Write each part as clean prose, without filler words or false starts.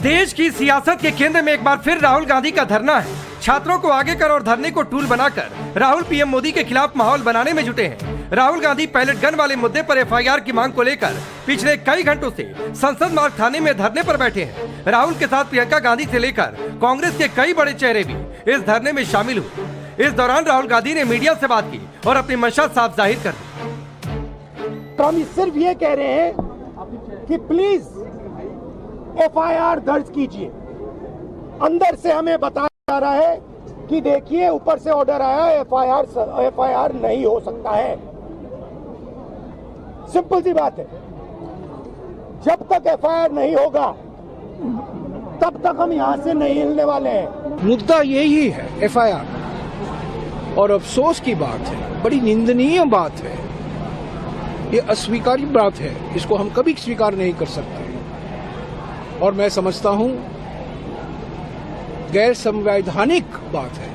देश की सियासत के केंद्र में एक बार फिर राहुल गांधी का धरना है। छात्रों को आगे कर और धरने को टूल बनाकर राहुल पीएम मोदी के खिलाफ माहौल बनाने में जुटे हैं। राहुल गांधी पैलेट गन वाले मुद्दे पर एफआईआर की मांग को लेकर पिछले कई घंटों से संसद मार्ग थाने में धरने पर बैठे हैं। राहुल के साथ प्रियंका गांधी से लेकर कांग्रेस के कई बड़े चेहरे भी इस धरने में शामिल हुए। इस दौरान राहुल गांधी ने मीडिया से बात की और अपनी मंशा साफ जाहिर कर दी। तो हम सिर्फ ये कह रहे हैं कि प्लीज एफआईआर दर्ज कीजिए। अंदर से हमें बताया जा रहा है कि देखिए ऊपर से ऑर्डर आया है, एफआईआर नहीं हो सकता है। सिंपल सी बात है, जब तक एफआईआर नहीं होगा तब तक हम यहां से नहीं हिलने वाले हैं। मुद्दा यही है एफआईआर, और अफसोस की बात है, बड़ी निंदनीय बात है, ये अस्वीकार्य बात है, इसको हम कभी स्वीकार नहीं कर सकते। और मैं समझता हूं गैर संवैधानिक बात है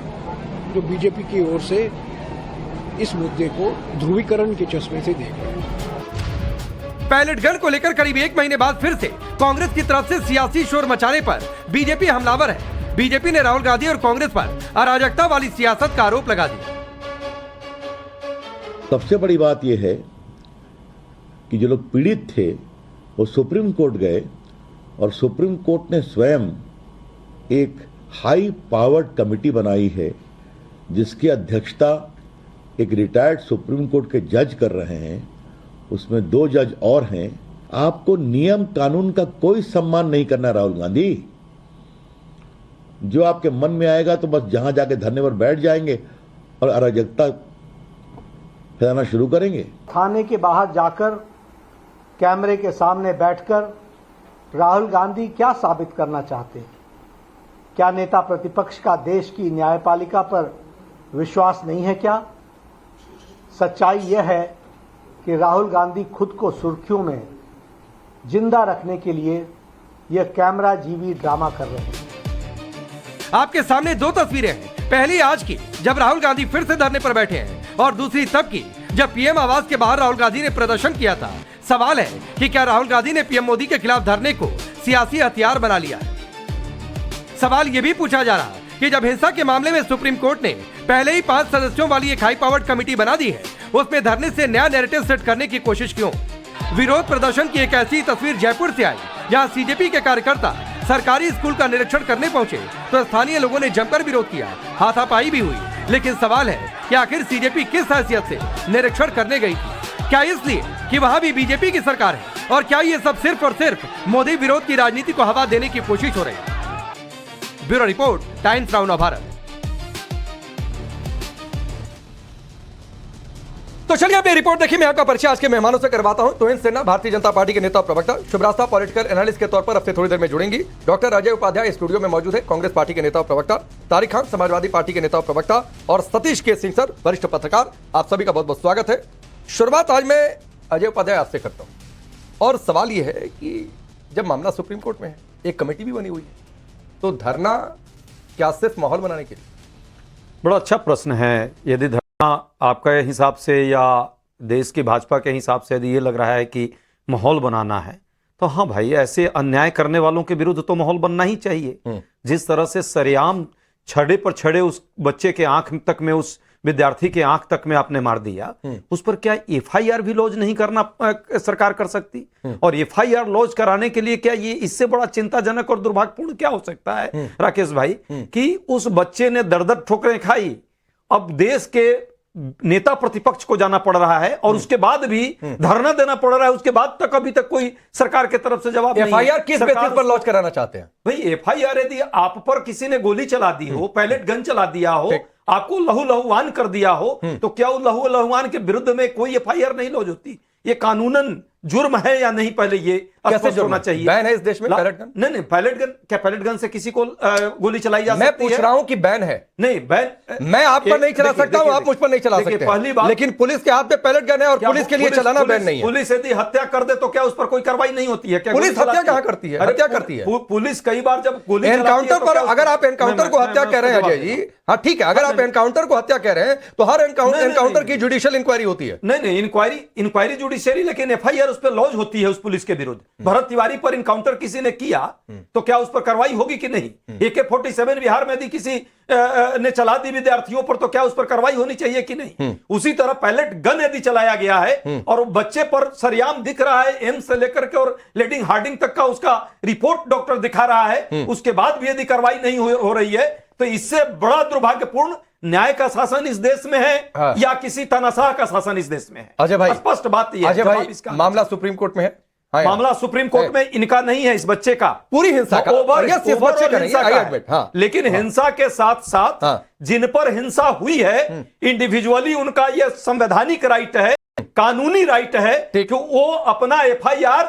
जो बीजेपी की ओर से इस मुद्दे को ध्रुवीकरण के चश्मे से देख रहे हैं। पैलेट गन को लेकर करीब एक महीने बाद फिर से कांग्रेस की तरफ से सियासी शोर मचाने पर बीजेपी हमलावर है। बीजेपी ने राहुल गांधी और कांग्रेस पर अराजकता वाली सियासत का आरोप लगा दिया। सबसे बड़ी बात यह है कि जो लोग पीड़ित थे वो सुप्रीम कोर्ट गए और सुप्रीम कोर्ट ने स्वयं एक हाई पावर्ड कमेटी बनाई है जिसकी अध्यक्षता एक रिटायर्ड सुप्रीम कोर्ट के जज कर रहे हैं। उसमें 2 जज और हैं। आपको नियम कानून का कोई सम्मान नहीं करना राहुल गांधी। जो आपके मन में आएगा तो बस जहां जाके धरने पर बैठ जाएंगे और अराजकता फैलाना शुरू करेंगे। थाने के बाहर जाकर कैमरे के सामने बैठकर राहुल गांधी क्या साबित करना चाहते हैं? क्या नेता प्रतिपक्ष का देश की न्यायपालिका पर विश्वास नहीं है क्या? सच्चाई यह है कि राहुल गांधी खुद को सुर्खियों में जिंदा रखने के लिए यह कैमरा जीवी ड्रामा कर रहे हैं। आपके सामने 2 तस्वीरें हैं। पहली आज की जब राहुल गांधी फिर से धरने पर बैठे हैं और दूसरी तब की जब पीएम आवास के बाहर राहुल गांधी ने प्रदर्शन किया था। सवाल है कि क्या राहुल गांधी ने पीएम मोदी के खिलाफ धरने को सियासी हथियार बना लिया है? सवाल यह भी पूछा जा रहा है कि जब हिंसा के मामले में सुप्रीम कोर्ट ने पहले ही 5 सदस्यों वाली एक हाई पावर्ड कमेटी बना दी है, उसमें धरने से नया नैरेटिव सेट करने की कोशिश क्यों? विरोध प्रदर्शन की एक ऐसी तस्वीर जयपुर से आई जहां सीजेपी के कार्यकर्ता सरकारी स्कूल का निरीक्षण करने पहुंचे तो स्थानीय लोगों ने जमकर विरोध किया, हाथापाई भी हुई। लेकिन सवाल है कि आखिर सीजेपी किस हैसियत से निरीक्षण करने गई थी? क्या इसलिए कि वहां भी बीजेपी की सरकार है? और क्या ये सब सिर्फ और सिर्फ मोदी विरोध की राजनीति को हवा देने की कोशिश हो रही है? Bureau report, times now Bharat. तो चलिए अब ये रिपोर्ट देखिए। मैं आपका परिचय आज के मेहमानों से करवाता हूं। तुहिन सिन्हा भारतीय जनता पार्टी के नेता और प्रवक्ता, शुभ्रास्ता पॉलिटिकल एनालिस्ट के तौर पर अब से थोड़ी देर में जुड़ेंगी। डॉक्टर अजय उपाध्याय स्टूडियो में मौजूद है, कांग्रेस पार्टी के नेता और प्रवक्ता। तारिक खान समाजवादी पार्टी के नेता और प्रवक्ता, और सतीश के सिंह सर वरिष्ठ पत्रकार। आप सभी का बहुत बहुत स्वागत है। शुरुआत आज मैं अजय उपाध्याय आपसे करता हूं और सवाल यह है कि जब मामला सुप्रीम कोर्ट में है, एक कमेटी भी बनी हुई है, तो धरना क्या सिर्फ माहौल बनाने के लिए? बड़ा अच्छा प्रश्न है। यदि धरना आपका हिसाब से या देश की भाजपा के हिसाब से यदि ये लग रहा है कि माहौल बनाना है, तो हाँ भाई, ऐसे अन्याय करने वालों के विरुद्ध तो माहौल बनना ही चाहिए। जिस तरह से सरेआम छड़े पर छड़े उस बच्चे के आंख तक में, उस विद्यार्थी के आंख तक में आपने मार दिया, उस पर क्या एफआईआर भी लॉन्च नहीं करना सरकार कर सकती? और एफआईआर लॉन्च कराने के लिए क्या ये इससे बड़ा चिंताजनक और दुर्भाग्यपूर्ण क्या हो सकता है राकेश भाई, कि उस बच्चे ने दर-दर ठोकरें खाई, अब देश के नेता प्रतिपक्ष को जाना पड़ रहा है और उसके बाद भी धरना देना पड़ रहा है, उसके बाद तक अभी तक कोई सरकार की तरफ से जवाब नहीं। एफआईआर किस बेसिस पर लॉन्च कराना चाहते हैं? भाई एफआईआर यदि आप पर किसी ने गोली चला दी हो, पैलेट गन चला दिया हो, आपको लहू लहुआन कर दिया हो, तो क्या वो लहू लहुआन के विरुद्ध में कोई एफआईआर नहीं लॉन्च होती? ये कानूनन जुर्म है या नहीं, पहले ये स्पष्ट होना चाहिए। बैन है इस देश में पैलेट गन? नहीं, पैलेट गन क्या, पैलेट गन से किसी को गोली चलाई जा सकती है? मैं पूछ रहा हूं कि बैन है। नहीं, बैन मैं आप पर नहीं चला सकता हूं, आप मुझ पर नहीं चला सकते। पहली बात, लेकिन पुलिस के हाथ में पैलेट गन है और पुलिस के लिए चलाना बैन नहीं है। पुलिस यदि हत्या कर दे तो क्या उस पर कोई कार्रवाई नहीं होती है? क्या पुलिस हत्या कहां करती है? हत्या करती है पुलिस कई बार जब गोली एनकाउंटर पर। अगर आप एनकाउंटर को हत्या कह रहे हैं अजय जी, हाँ ठीक है, अगर आप एनकाउंटर को हत्या कह रहे हैं तो हर एनकाउंटर की जुडिशियल इंक्वायरी होती है। नहीं, इंक्वायरी जुडिशियरी, लेकिन एफआईआर उस पर लॉन्च होती है उस पुलिस के विरुद्ध। भरत तिवारी पर इनकाउंटर किसी ने किया तो क्या उस पर कार्रवाई होगी कि नहीं? AK-47 बिहार में यदि किसी ने चला दी विद्यार्थियों पर तो क्या उस पर कार्रवाई होनी चाहिए कि नहीं? उसी तरह पैलेट गन यदि चलाया गया है और वो बच्चे पर सरेआम दिख रहा है, एम्स से लेकर के और लेडी हार्डिंग तक का उसका रिपोर्ट डॉक्टर दिखा रहा है, उसके बाद भी यदि कार्रवाई नहीं हो रही है तो इससे बड़ा दुर्भाग्यपूर्ण न्याय का शासन इस देश में है या किसी तानाशाह का शासन इस देश में है। अजय भाई, स्पष्ट बात यह है। अजय भाई, मामला सुप्रीम कोर्ट में है। हाँ, मामला सुप्रीम कोर्ट में इनका नहीं है, इस बच्चे का, पूरी हिंसा का, ओवर यस, इस बच्चे का नहीं है। हाँ, लेकिन हिंसा के साथ साथ जिन पर हिंसा हुई है इंडिविजुअली उनका यह संवैधानिक राइट है, कानूनी राइट है कि वो अपना FIR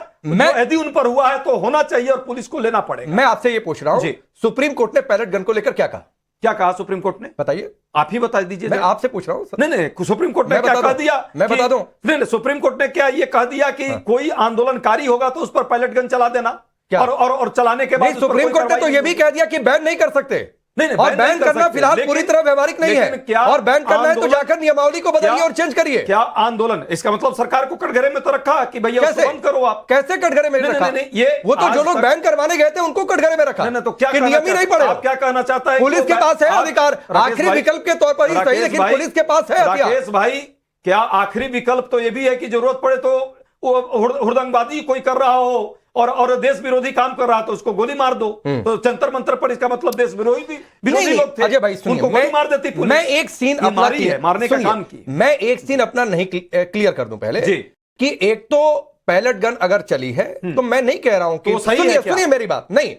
यदि उन पर हुआ है तो होना चाहिए और पुलिस को लेना पड़ेगा। मैं आपसे ये पूछ रहा हूं, सुप्रीम कोर्ट ने पैलेट गन को लेकर क्या कहा? क्या कहा सुप्रीम कोर्ट ने? बताइए, आप ही बता दीजिए। मैं आपसे पूछ रहा हूं सर। नहीं, सुप्रीम कोर्ट ने क्या कह दिया? मैं बता दूं। नहीं, सुप्रीम कोर्ट ने क्या ये कह दिया कि कोई आंदोलनकारी होगा तो उस पर पैलेट गन चला देना और चलाने के बाद सुप्रीम कोर्ट ने तो ये भी कह दिया कि बैन नहीं कर सकते। नहीं, और बैन करना फिलहाल पूरी तरह व्यवहारिक नहीं है, और बैन करना है तो जाकर नियमावली को बदलिए और चेंज करिए। क्या आंदोलन, इसका मतलब सरकार को कटघरे में तो रखा कि भैया कैसे बंद करो आप? कैसे कटघरे में रखा? ये वो तो जो लोग बैन करवाने गए थे उनको कटघरे में रखा। तो क्या नियम ही नहीं पड़े। आप क्या कहना चाहता है? पुलिस के पास है अधिकार, आखिरी विकल्प के तौर पर ही सही, लेकिन पुलिस के पास है हथियार। राकेश भाई, क्या आखिरी विकल्प तो ये भी है कि जरूरत पड़े तो हुड़दंगबाजी कोई कर रहा हो और देश विरोधी काम कर रहा तो उसको गोली मार दो, तो जंतर मंतर पर इसका मतलब देश विरोधी लोग थे, अजय भाई सुनिए, उनको गोली मार देती पुलिस। मैं एक सीन अपना मारने का काम की, मैं एक सीन अपना नहीं क्लियर कर दूं पहले जी, कि एक तो पैलेट गन अगर चली है तो मैं नहीं कह रहा हूं कि सुनिए मेरी बात, नहीं,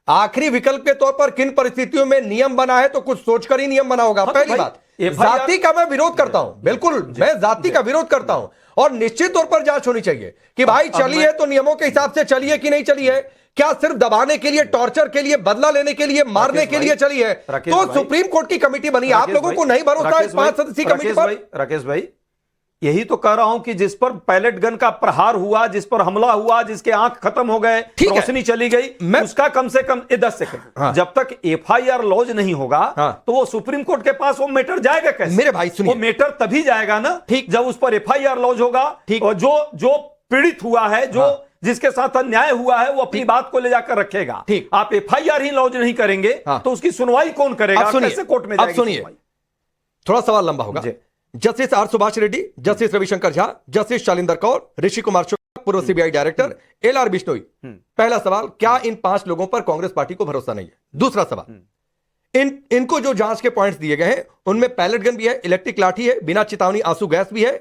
आखिरी विकल्प के तौर पर किन परिस्थितियों में नियम बना है तो कुछ सोचकर ही नियम बना होगा। पहली बात, जाति का मैं विरोध करता हूं, बिल्कुल मैं जाति का विरोध करता हूं, और निश्चित तौर पर जांच होनी चाहिए कि भाई चली है तो नियमों के हिसाब से चली है कि नहीं चली है, क्या सिर्फ दबाने के लिए, टॉर्चर के लिए, बदला लेने के लिए, मारने के लिए चली है। तो सुप्रीम कोर्ट की कमेटी बनी, आप लोगों को नहीं भरोसा इस 5 सदस्यीय कमेटी पर? राकेश भाई, यही तो कह रहा हूं कि जिस पर पैलेट गन का प्रहार हुआ, जिस पर हमला हुआ, जिसके आंख खत्म हो गए, रोशनी चली गई, उसका कम से कम 10 सेकंड जब तक FIR लॉन्च नहीं होगा तो वो सुप्रीम कोर्ट के पास वो मैटर जाएगा कैसे? मेरे भाई सुनिए, वो मैटर तभी जाएगा ना जब उस पर FIR लॉन्च होगा और जो पीड़ित हुआ है, जो जिसके साथ अन्याय हुआ है वो अपनी बात को ले जाकर रखेगा। आप FIR ही लॉन्च नहीं करेंगे तो उसकी सुनवाई कौन करेगा? कैसे कोर्ट में जाएगी? सुनिए, थोड़ा सवाल लंबा होगा। Justice R Subhash Reddy, justice Ravishankar Jha, justice Shalinder Kaur, Rishi Kumar Shukla, पूर्व CBI डायरेक्टर LR बिश्नोई। पहला सवाल, क्या इन 5 लोगों पर कांग्रेस पार्टी को भरोसा नहीं है? दूसरा सवाल, इनको जो जांच के पॉइंट्स दिए गए हैं उनमें पैलेट गन भी है, इलेक्ट्रिक लाठी है, बिना चेतावनी आंसू गैस भी है,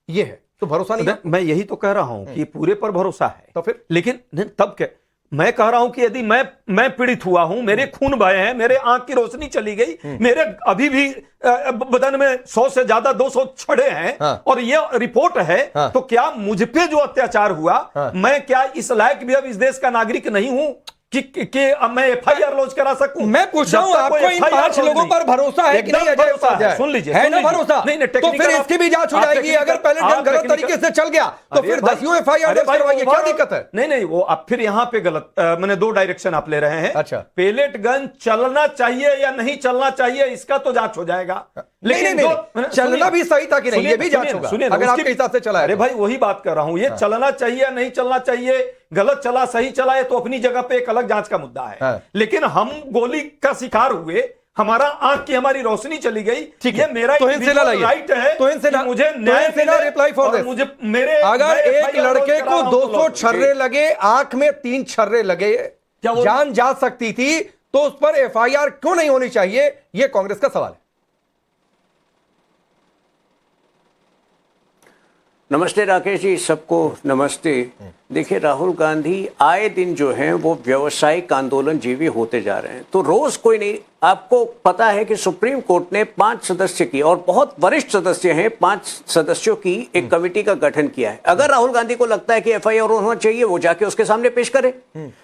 ये है, तो भरोसा नहीं है? मैं यही तो कह रहा हूं कि पूरे पर भरोसा है, तो फिर लेकिन तब क्या मैं कह रहा हूं कि यदि मैं पीड़ित हुआ हूं, मेरे खून बहे हैं, मेरे आंख की रोशनी चली गई, मेरे अभी भी बदन में 100 से ज्यादा 200 छड़े हैं, और ये रिपोर्ट है, तो क्या मुझ पे जो अत्याचार हुआ, मैं क्या इस लायक भी अब इस देश का नागरिक नहीं हूं कि अब मैं FIR लॉन्च करा सकूं? मैं पूछ रहा हूं, आपको इन 5 लोगों पर भरोसा है कि नहीं? अजय उपाध्याय, सुन लीजिए, है ना भरोसा? नहीं, तो फिर इसकी भी जांच हो जाएगी। अगर पैलेट गन गलत तरीके से चल गया तो फिर 10 FIR दर्ज करवाइए, क्या दिक्कत है? नहीं, वो अब फिर यहां पे गलत, मैंने 2 डायरेक्शन आप ले रहे हैं। अच्छा, पैलेट गन चलना चाहिए या नहीं चलना चाहिए इसका तो जांच हो जाएगा, लेकिन नहीं, चलना भी सही था कि नहीं, ये भी जांच होगा अगर आपके हिसाब से चला है। अरे भाई, वही बात कर रहा हूं, ये चलना चाहिए या नहीं चलना चाहिए, गलत चला सही चला, ये तो अपनी जगह पे एक अलग जांच का मुद्दा है। लेकिन हम गोली का शिकार हुए, हमारा आंख की हमारी रोशनी चली गई, ये मेरा राइट है, तो इनसे मुझे न्याय रिप्लाई फॉर दिस। मुझे मेरे अगर एक लड़के को 200 छर्रे लगे, आंख में 3 छर्रे लगे, जान जा सकती थी, तो उस पर FIR क्यों नहीं होनी चाहिए? यह कांग्रेस का सवाल है। नमस्ते राकेश जी, सबको नमस्ते। देखिए, राहुल गांधी आए दिन जो हैं वो व्यावसायिक आंदोलन जीवी होते जा रहे हैं, तो रोज कोई नहीं। आपको पता है कि सुप्रीम कोर्ट ने 5 सदस्य की, और बहुत वरिष्ठ सदस्य हैं, 5 सदस्यों की एक कमेटी का गठन किया है। अगर राहुल गांधी को लगता है कि FIR होना चाहिए, वो जाके उसके सामने पेश करे,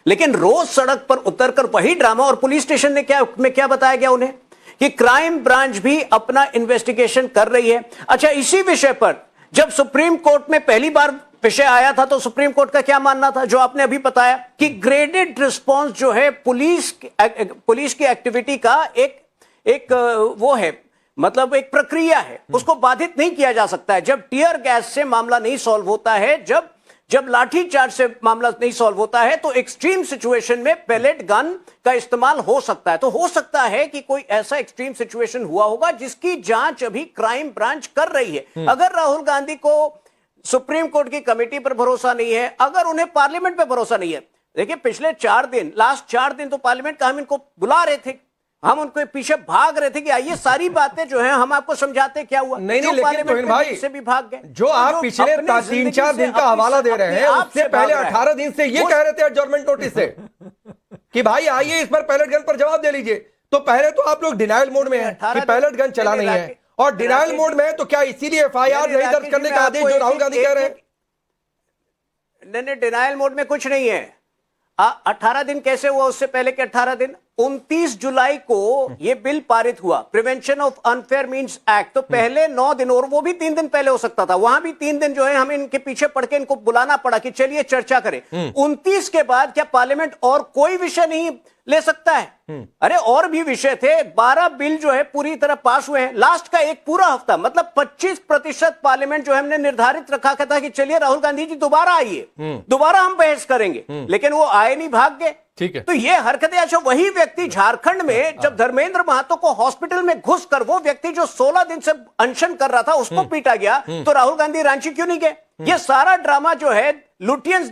लेकिन रोज सड़क पर उतरकर वही ड्रामा, और पुलिस स्टेशन ने क्या बताया गया उन्हें कि क्राइम ब्रांच भी अपना इन्वेस्टिगेशन कर रही है। अच्छा, इसी विषय पर जब सुप्रीम कोर्ट में पहली बार विषय आया था तो सुप्रीम कोर्ट का क्या मानना था, जो आपने अभी बताया कि ग्रेडेड रिस्पांस जो है पुलिस की एक्टिविटी का एक वो है, मतलब एक प्रक्रिया है, उसको बाधित नहीं किया जा सकता है। जब टीयर गैस से मामला नहीं सॉल्व होता है, जब जब लाठीचार्ज से मामला नहीं सॉल्व होता है तो एक्सट्रीम सिचुएशन में पैलेट गन का इस्तेमाल हो सकता है। तो हो सकता है कि कोई ऐसा एक्सट्रीम सिचुएशन हुआ होगा जिसकी जांच अभी क्राइम ब्रांच कर रही है। अगर राहुल गांधी को सुप्रीम कोर्ट की कमेटी पर भरोसा नहीं है, अगर उन्हें पार्लियामेंट पर भरोसा नहीं है, देखिए पिछले 4 दिन, लास्ट 4 दिन तो पार्लियामेंट का हम इनको बुला रहे थे, हम उनके पीछे भाग रहे थे कि आइए सारी बातें जो है हम आपको समझाते क्या हुआ। नहीं लेकिन तोहिन भाई से भी भाग गए। जो आप पिछले 3-4 दिन का हवाला दे रहे हैं, उससे पहले 18 दिन से ये कह रहे थे एडजॉर्नमेंट नोटिस से कि भाई आइए इस पर पैलेट गन पर जवाब दे लीजिए। तो पहले तो आप लोग डिनायल मोड में हैं कि पैलेट गन चला नहीं है, और डिनायल मोड में है तो क्या इसीलिए एफआईआर नहीं दर्ज करने का आदेश जो राहुल गांधी कह रहे हैं? नहीं, डिनायल मोड में कुछ नहीं है। 18 दिन कैसे हुआ? उससे पहले के 18 दिन 29 जुलाई को यह बिल पारित हुआ, prevention of unfair means act. तो पहले 9 दिन, और वो भी 3 दिन पहले हो सकता था, वहां भी 3 दिन जो है हमें इनके पीछे पड़ के इनको बुलाना पड़ा कि चलिए चर्चा करें। 29 के बाद क्या पार्लियामेंट और कोई विषय नहीं ले सकता है? अरे और भी विषय थे, 12 बिल जो है पूरी तरह पास हुए हैं। लास्ट का एक पूरा हफ्ता, मतलब 25% पार्लियामेंट जो है हमने निर्धारित रखा था कि चलिए राहुल गांधी जी दोबारा आइए, दोबारा हम बहस करेंगे, लेकिन वो आए नहीं, भाग गए। ठीक है। तो ये हरकतें, अच्छा वही व्यक्ति झारखंड में जब धर्मेंद्र महतो को हॉस्पिटल में घुसकर वो व्यक्ति जो 16 दिन से अनशन कर रहा था उसको पीटा गया, तो राहुल गांधी रांची क्यों नहीं गए? ये सारा ड्रामा जो है लुटियंस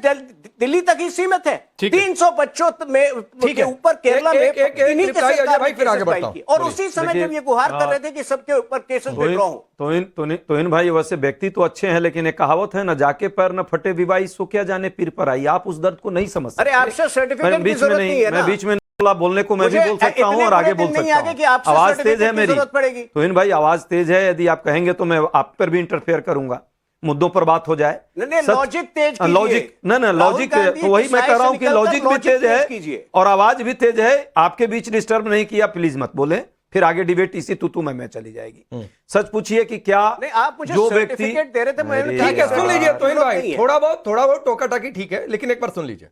दिल्ली तक ही सीमित है। 300 बच्चों में के ऊपर केरला में इन्हीं के सरकार भाई फिर आगे बढ़ता हूं। और उसी समय जब ये गुहार कर रहे थे कि सबके ऊपर केसेस विड्रॉ हो। तोहिन भाई वैसे व्यक्ति तो अच्छे हैं, लेकिन एक कहावत है ना, जाके पैर न फटे विवाही सो क्या जाने पीर पर आई। आप उस दर्द को नहीं समझ सकते। अरे आपसे सर्टिफिकेट की जरूरत नहीं है ना। मैं बीच में बोलने को मैं भी बोल सकता हूँ और आगे बोल सकता हूँ। आवाज तेज है मेरी, तोहिन भाई आवाज तेज है, यदि आप कहेंगे तो मैं आप पर भी इंटरफेयर करूंगा, मुद्दों पर बात हो जाए। लॉजिक तेज, लॉजिक लॉजिक, तो वही मैं कह रहा हूं कि लॉजिक भी तेज है और आवाज भी तेज है। आपके बीच डिस्टर्ब नहीं किया, प्लीज मत बोले, फिर आगे डिबेट इसी तू मैं चली जाएगी। सच पूछिए कि क्या आप मुझे जो व्यक्ति सर्टिफिकेट दे रहे थे, मैंने ठीक है सुन लीजिए तोहिन भाई, थोड़ा बहुत टोका टाकी ठीक है, लेकिन एक बार सुन लीजिए।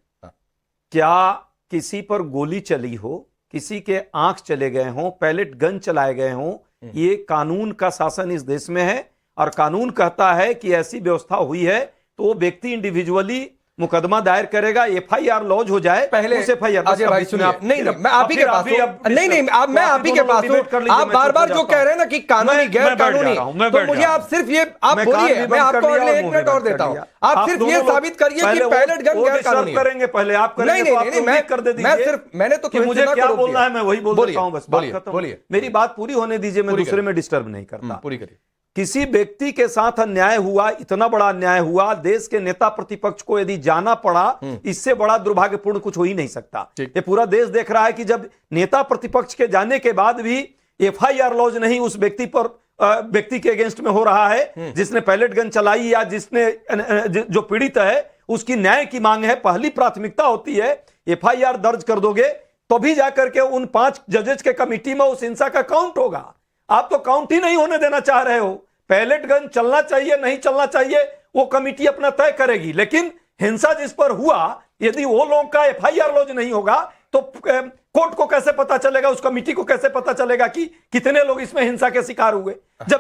क्या किसी पर गोली चली हो, किसी के आंख चले गए हों, पैलेट गन चलाए गए हों, ये कानून का शासन इस देश में है और कानून कहता है कि ऐसी व्यवस्था हुई है तो वो व्यक्ति इंडिविजुअली मुकदमा दायर करेगा, एफआईआर लॉन्च हो जाए पहले उस एफआईआर। अजय भाई सुनिए, नहीं मैं आप ही के पास मैं आप ही के पास हूं। आप बार-बार जो कह रहे हैं ना कि कानूनी गैर कानूनी, तो मुझे आप सिर्फ ये आप बोलिए, मैं आपको अगले 1 मिनट और देता हूं। आप सिर्फ ये साबित करिए कि पैलेट गन गैर कानूनी करेंगे। पहले आप करेंगे, नहीं मैं कर दे दीजिए। मैं सिर्फ मैंने तो मुझे क्या बोलना है मैं वही बोल रहा हूं, बस बोलिए, मेरी बात पूरी होने दीजिए, मैं दूसरे में डिस्टर्ब नहीं करता। पूरी करिए। किसी व्यक्ति के साथ अन्याय हुआ, इतना बड़ा अन्याय हुआ, देश के नेता प्रतिपक्ष को यदि जाना पड़ा, इससे बड़ा दुर्भाग्यपूर्ण कुछ हो ही नहीं सकता। ये पूरा देश देख रहा है कि जब नेता प्रतिपक्ष के जाने के बाद भी एफआईआर लॉन्च नहीं उस व्यक्ति पर, व्यक्ति के अगेंस्ट में हो रहा है जिसने पैलेट गन चलाई या जिसने जो पीड़ित है उसकी न्याय की मांग है। पहली प्राथमिकता होती है एफआईआर दर्ज कर दोगे तो भी जाकर के उन 5 जजेस के कमिटी में उस हिंसा का काउंट होगा। आप तो काउंट ही नहीं होने देना चाह रहे हो। पैलेट गन चलना चाहिए नहीं चलना चाहिए वो कमिटी अपना तय करेगी, लेकिन हिंसा जिस पर हुआ यदि वो लोगों का एफआईआर लॉन्च नहीं होगा तो कोर्ट को कैसे पता चलेगा, उस कमिटी को कैसे पता चलेगा कि कितने लोग इसमें हिंसा के शिकार हुए? जब